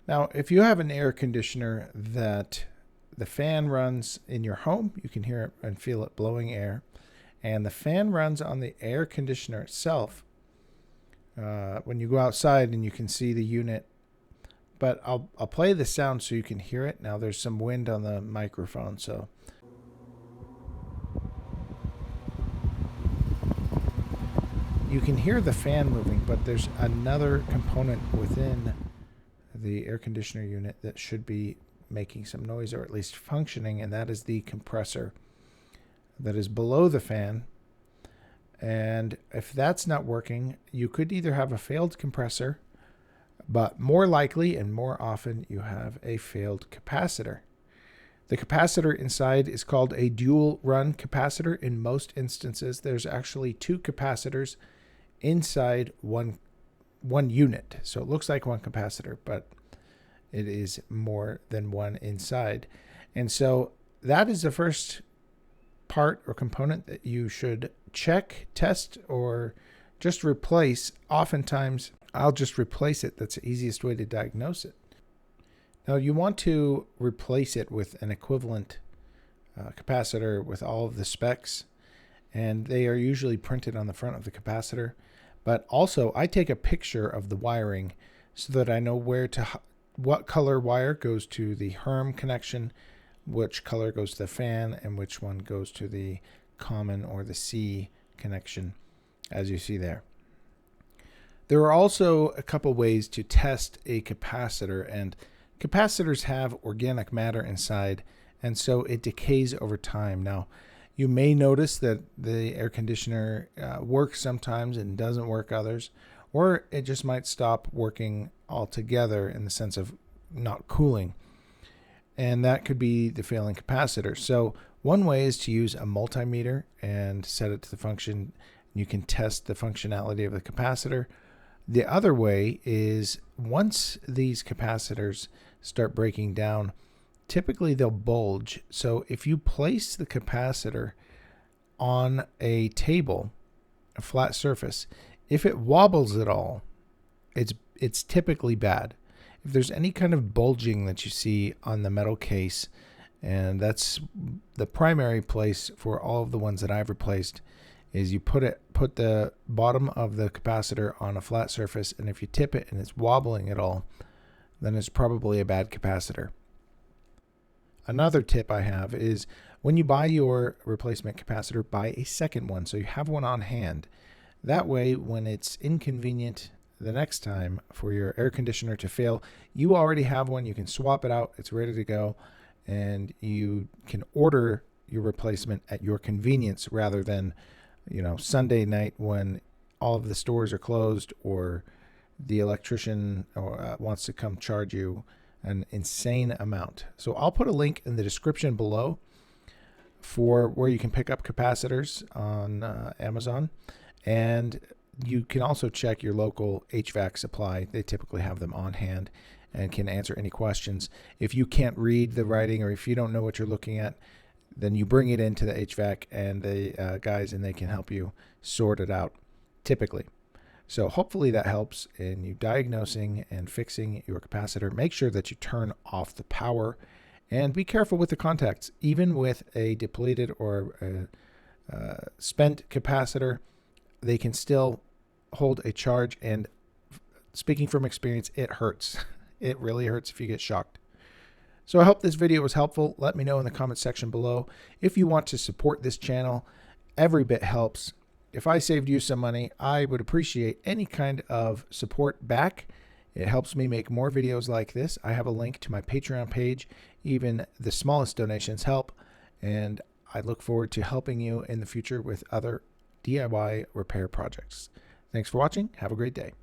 Now, if you have an air conditioner that the fan runs in your home, you can hear it and feel it blowing air, and the fan runs on the air conditioner itself. When you go outside and you can see the unit, but I'll play the sound so you can hear it. Now there's some wind on the microphone, so you can hear the fan moving, but there's another component within the air conditioner unit that should be making some noise, or at least functioning, and that is the compressor that is below the fan. And if that's not working, you could either have a failed compressor, but more likely and more often you have a failed capacitor. The capacitor inside is called a dual run capacitor. In most instances, there's actually two capacitors inside one unit. So it looks like one capacitor, but it is more than one inside. And so that is the first part or component that you should check, test, or just replace. Oftentimes, I'll just replace it. That's the easiest way to diagnose it. Now, you want to replace it with an equivalent capacitor with all of the specs, and they are usually printed on the front of the capacitor. But also, I take a picture of the wiring so that I know what color wire goes to the HERM connection, which color goes to the fan, and which one goes to the common or the C connection, as you see there. There are also a couple ways to test a capacitor, and capacitors have organic matter inside, and so it decays over time. Now, you may notice that the air conditioner works sometimes and doesn't work others, or it just might stop working altogether in the sense of not cooling. And that could be the failing capacitor. So one way is to use a multimeter and set it to the function. You can test the functionality of the capacitor. The other way is once these capacitors start breaking down, typically they'll bulge. So if you place the capacitor on a table, a flat surface, if it wobbles at all, it's typically bad. If there's any kind of bulging that you see on the metal case, and that's the primary place for all of the ones that I've replaced, is you put the bottom of the capacitor on a flat surface, and if you tip it and it's wobbling at all, then it's probably a bad capacitor. Another tip I have is when you buy your replacement capacitor, buy a second one so you have one on hand. That way, when it's inconvenient the next time for your air conditioner to fail, you already have one. You can swap it out. It's ready to go, and you can order your replacement at your convenience rather than, Sunday night when all of the stores are closed or the electrician wants to come charge you an insane amount. So I'll put a link in the description below for where you can pick up capacitors on Amazon, and you can also check your local HVAC supply. They typically have them on hand and can answer any questions. If you can't read the writing or if you don't know what you're looking at, then you bring it into the HVAC and the guys, and they can help you sort it out typically. So hopefully that helps in you diagnosing and fixing your capacitor. Make sure that you turn off the power and be careful with the contacts. Even with a depleted or a spent capacitor, they can still hold a charge, and speaking from experience, it hurts. It really hurts if you get shocked. So I hope this video was helpful. Let me know in the comment section below. If you want to support this channel, every bit helps. If I saved you some money, I would appreciate any kind of support back. It helps me make more videos like this. I have a link to my Patreon page. Even the smallest donations help, and I look forward to helping you in the future with other DIY repair projects. Thanks for watching. Have a great day.